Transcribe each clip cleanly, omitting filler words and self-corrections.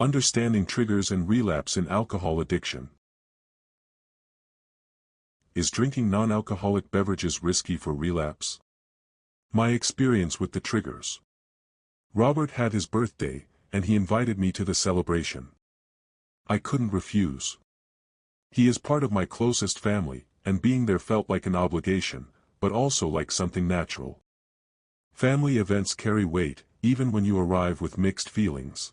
Understanding triggers and relapse in alcohol addiction. Is drinking non-alcoholic beverages risky for relapse? My experience with the triggers. Robert had his birthday, and he invited me to the celebration. I couldn't refuse. He is part of my closest family, and being there felt like an obligation, but also like something natural. Family events carry weight, even when you arrive with mixed feelings.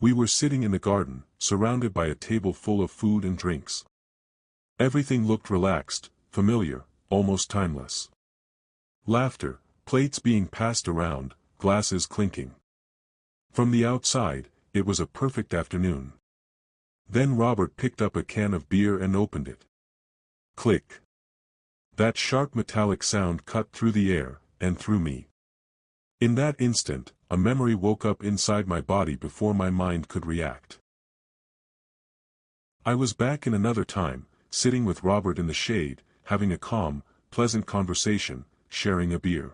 We were sitting in the garden, surrounded by a table full of food and drinks. Everything looked relaxed, familiar, almost timeless. Laughter, plates being passed around, glasses clinking. From the outside, it was a perfect afternoon. Then Robert picked up a can of beer and opened it. Click. That sharp metallic sound cut through the air, and through me. In that instant, a memory woke up inside my body before my mind could react. I was back in another time, sitting with Robert in the shade, having a calm, pleasant conversation, sharing a beer.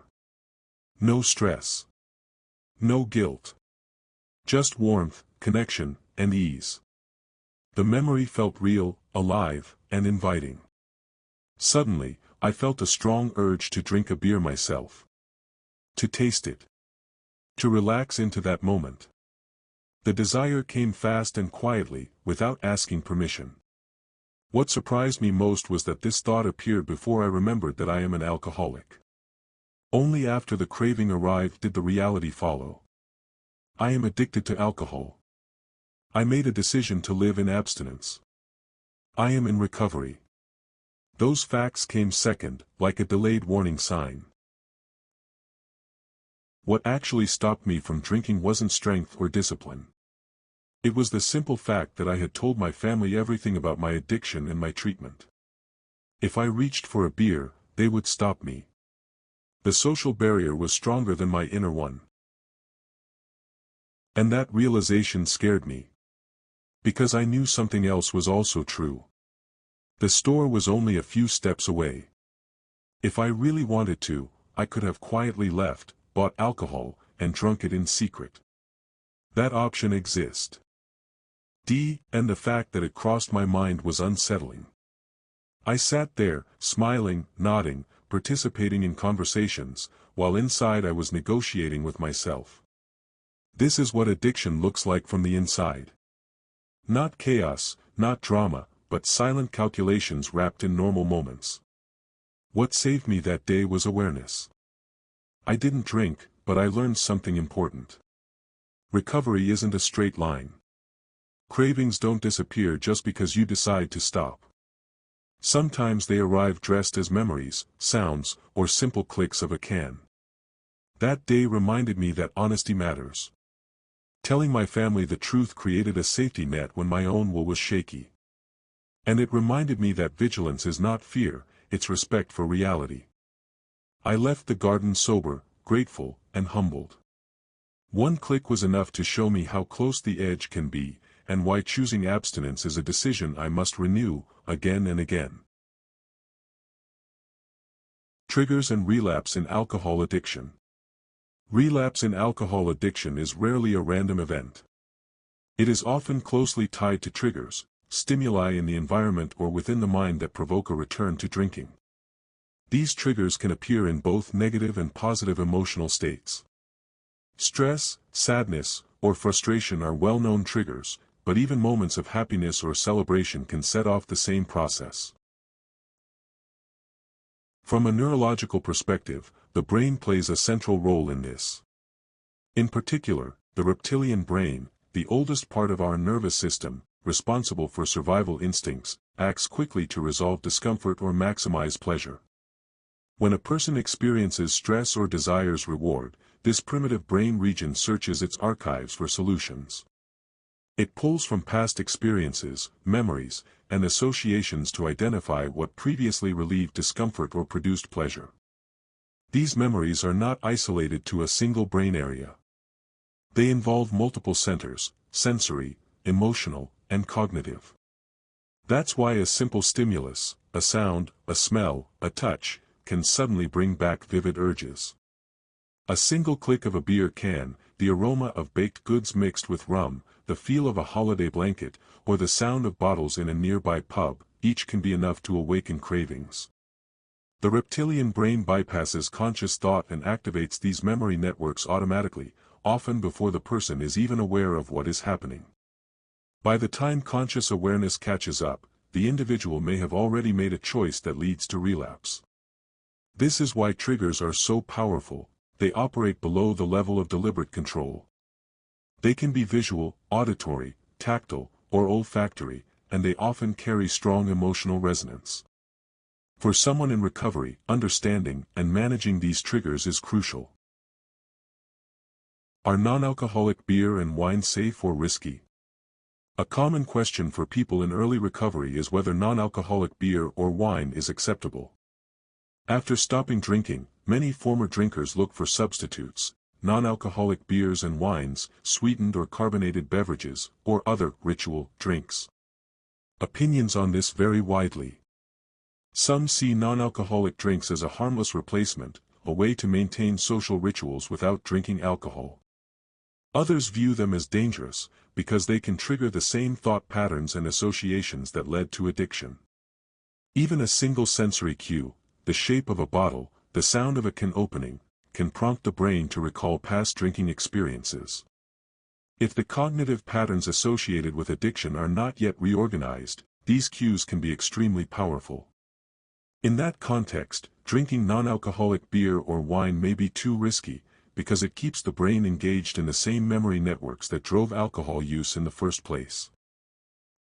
No stress. No guilt. Just warmth, connection, and ease. The memory felt real, alive, and inviting. Suddenly, I felt a strong urge to drink a beer myself. To taste it. To relax into that moment. The desire came fast and quietly, without asking permission. What surprised me most was that this thought appeared before I remembered that I am an alcoholic. Only after the craving arrived did the reality follow. I am addicted to alcohol. I made a decision to live in abstinence. I am in recovery. Those facts came second, like a delayed warning sign. What actually stopped me from drinking wasn't strength or discipline. It was the simple fact that I had told my family everything about my addiction and my treatment. If I reached for a beer, they would stop me. The social barrier was stronger than my inner one. And that realization scared me. Because I knew something else was also true. The store was only a few steps away. If I really wanted to, I could have quietly left, bought alcohol, and drunk it in secret. That option exists. And the fact that it crossed my mind was unsettling. I sat there, smiling, nodding, participating in conversations, while inside I was negotiating with myself. This is what addiction looks like from the inside. Not chaos, not drama, but silent calculations wrapped in normal moments. What saved me that day was awareness. I didn't drink, but I learned something important. Recovery isn't a straight line. Cravings don't disappear just because you decide to stop. Sometimes they arrive dressed as memories, sounds, or simple clicks of a can. That day reminded me that honesty matters. Telling my family the truth created a safety net when my own will was shaky. And it reminded me that vigilance is not fear, it's respect for reality. I left the garden sober, grateful, and humbled. One click was enough to show me how close the edge can be, and why choosing abstinence is a decision I must renew, again and again. Triggers and relapse in alcohol addiction. Relapse in alcohol addiction is rarely a random event. It is often closely tied to triggers, stimuli in the environment or within the mind that provoke a return to drinking. These triggers can appear in both negative and positive emotional states. Stress, sadness, or frustration are well-known triggers, but even moments of happiness or celebration can set off the same process. From a neurological perspective, the brain plays a central role in this. In particular, the reptilian brain, the oldest part of our nervous system, responsible for survival instincts, acts quickly to resolve discomfort or maximize pleasure. When a person experiences stress or desires reward, this primitive brain region searches its archives for solutions. It pulls from past experiences, memories, and associations to identify what previously relieved discomfort or produced pleasure. These memories are not isolated to a single brain area. They involve multiple centers: sensory, emotional, and cognitive. That's why a simple stimulus, a sound, a smell, a touch, can suddenly bring back vivid urges. A single click of a beer can, the aroma of baked goods mixed with rum, the feel of a holiday blanket, or the sound of bottles in a nearby pub, each can be enough to awaken cravings. The reptilian brain bypasses conscious thought and activates these memory networks automatically, often before the person is even aware of what is happening. By the time conscious awareness catches up, the individual may have already made a choice that leads to relapse. This is why triggers are so powerful. They operate below the level of deliberate control. They can be visual, auditory, tactile, or olfactory, and they often carry strong emotional resonance. For someone in recovery, understanding and managing these triggers is crucial. Are non-alcoholic beer and wine safe or risky? A common question for people in early recovery is whether non-alcoholic beer or wine is acceptable. After stopping drinking, many former drinkers look for substitutes, non-alcoholic beers and wines, sweetened or carbonated beverages, or other ritual drinks. Opinions on this vary widely. Some see non-alcoholic drinks as a harmless replacement, a way to maintain social rituals without drinking alcohol. Others view them as dangerous, because they can trigger the same thought patterns and associations that led to addiction. Even a single sensory cue, the shape of a bottle, the sound of a can opening, can prompt the brain to recall past drinking experiences. If the cognitive patterns associated with addiction are not yet reorganized, these cues can be extremely powerful. In that context, drinking non-alcoholic beer or wine may be too risky, because it keeps the brain engaged in the same memory networks that drove alcohol use in the first place.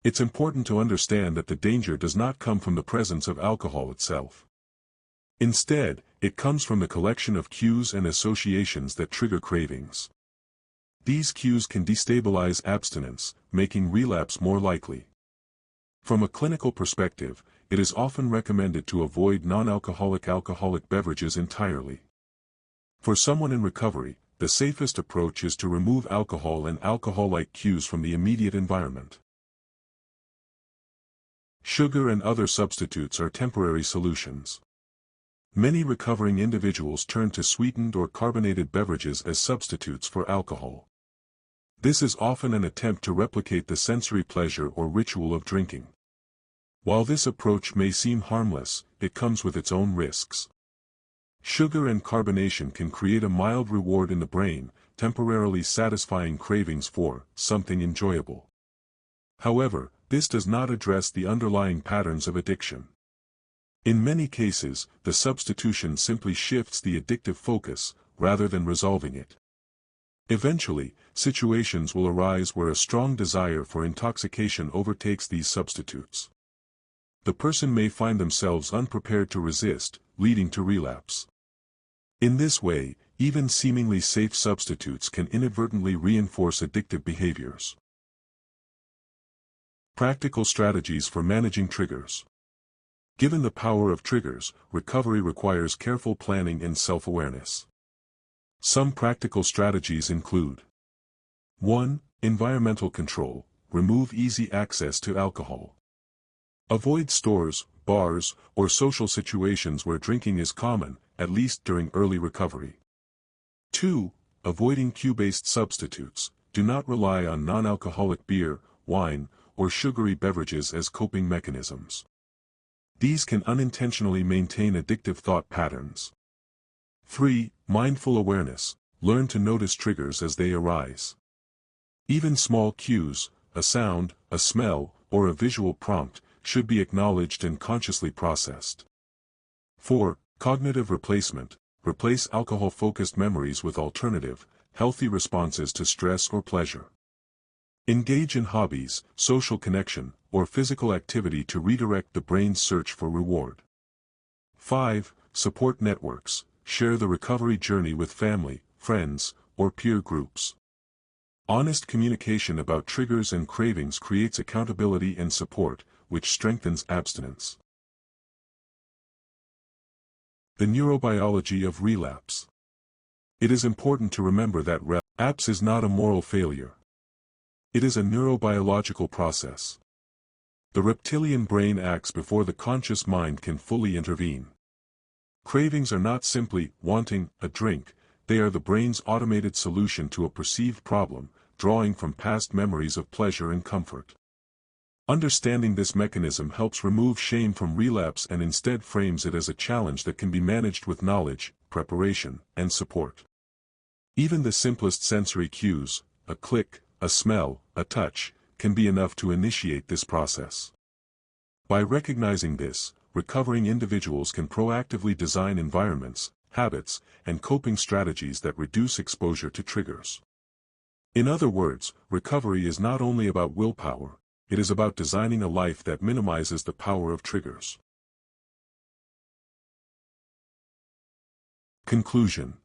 It's important to understand that the danger does not come from the presence of alcohol itself. Instead, it comes from the collection of cues and associations that trigger cravings. These cues can destabilize abstinence, making relapse more likely. From a clinical perspective, it is often recommended to avoid non-alcoholic alcoholic beverages entirely. For someone in recovery, the safest approach is to remove alcohol and alcohol-like cues from the immediate environment. Sugar and other substitutes are temporary solutions. Many recovering individuals turn to sweetened or carbonated beverages as substitutes for alcohol. This is often an attempt to replicate the sensory pleasure or ritual of drinking. While this approach may seem harmless, it comes with its own risks. Sugar and carbonation can create a mild reward in the brain, temporarily satisfying cravings for something enjoyable. However, this does not address the underlying patterns of addiction. In many cases, the substitution simply shifts the addictive focus, rather than resolving it. Eventually, situations will arise where a strong desire for intoxication overtakes these substitutes. The person may find themselves unprepared to resist, leading to relapse. In this way, even seemingly safe substitutes can inadvertently reinforce addictive behaviors. Practical strategies for managing triggers. Given the power of triggers, recovery requires careful planning and self-awareness. Some practical strategies include: 1. Environmental control. Remove easy access to alcohol. Avoid stores, bars, or social situations where drinking is common, at least during early recovery. 2. Avoiding cue-based substitutes. Do not rely on non-alcoholic beer, wine, or sugary beverages as coping mechanisms. These can unintentionally maintain addictive thought patterns. 3. Mindful awareness. Learn to notice triggers as they arise. Even small cues, a sound, a smell, or a visual prompt, should be acknowledged and consciously processed. 4. Cognitive replacement. Replace alcohol-focused memories with alternative, healthy responses to stress or pleasure. Engage in hobbies, social connection, or physical activity to redirect the brain's search for reward. 5. Support networks. Share the recovery journey with family, friends, or peer groups. Honest communication about triggers and cravings creates accountability and support, which strengthens abstinence. The neurobiology of relapse. It is important to remember that relapse is not a moral failure. It is a neurobiological process. The reptilian brain acts before the conscious mind can fully intervene. Cravings are not simply wanting a drink, they are the brain's automated solution to a perceived problem, drawing from past memories of pleasure and comfort. Understanding this mechanism helps remove shame from relapse and instead frames it as a challenge that can be managed with knowledge, preparation, and support. Even the simplest sensory cues, a click, a smell, a touch, can be enough to initiate this process. By recognizing this, recovering individuals can proactively design environments, habits, and coping strategies that reduce exposure to triggers. In other words, recovery is not only about willpower, it is about designing a life that minimizes the power of triggers. Conclusion.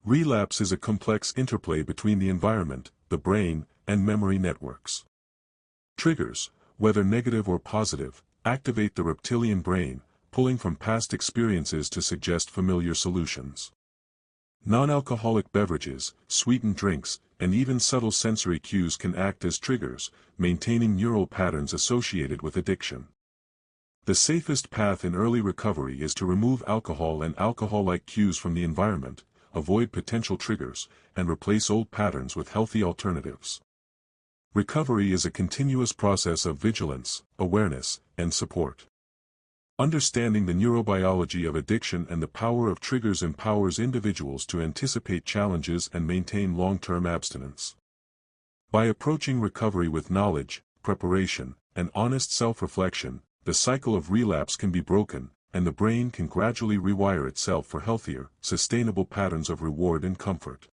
Relapse is a complex interplay between the environment, the brain, and memory networks. Triggers, whether negative or positive, activate the reptilian brain, pulling from past experiences to suggest familiar solutions. Non-alcoholic beverages, sweetened drinks, and even subtle sensory cues can act as triggers, maintaining neural patterns associated with addiction. The safest path in early recovery is to remove alcohol and alcohol-like cues from the environment, avoid potential triggers, and replace old patterns with healthy alternatives. Recovery is a continuous process of vigilance, awareness, and support. Understanding the neurobiology of addiction and the power of triggers empowers individuals to anticipate challenges and maintain long-term abstinence. By approaching recovery with knowledge, preparation, and honest self-reflection, the cycle of relapse can be broken, and the brain can gradually rewire itself for healthier, sustainable patterns of reward and comfort.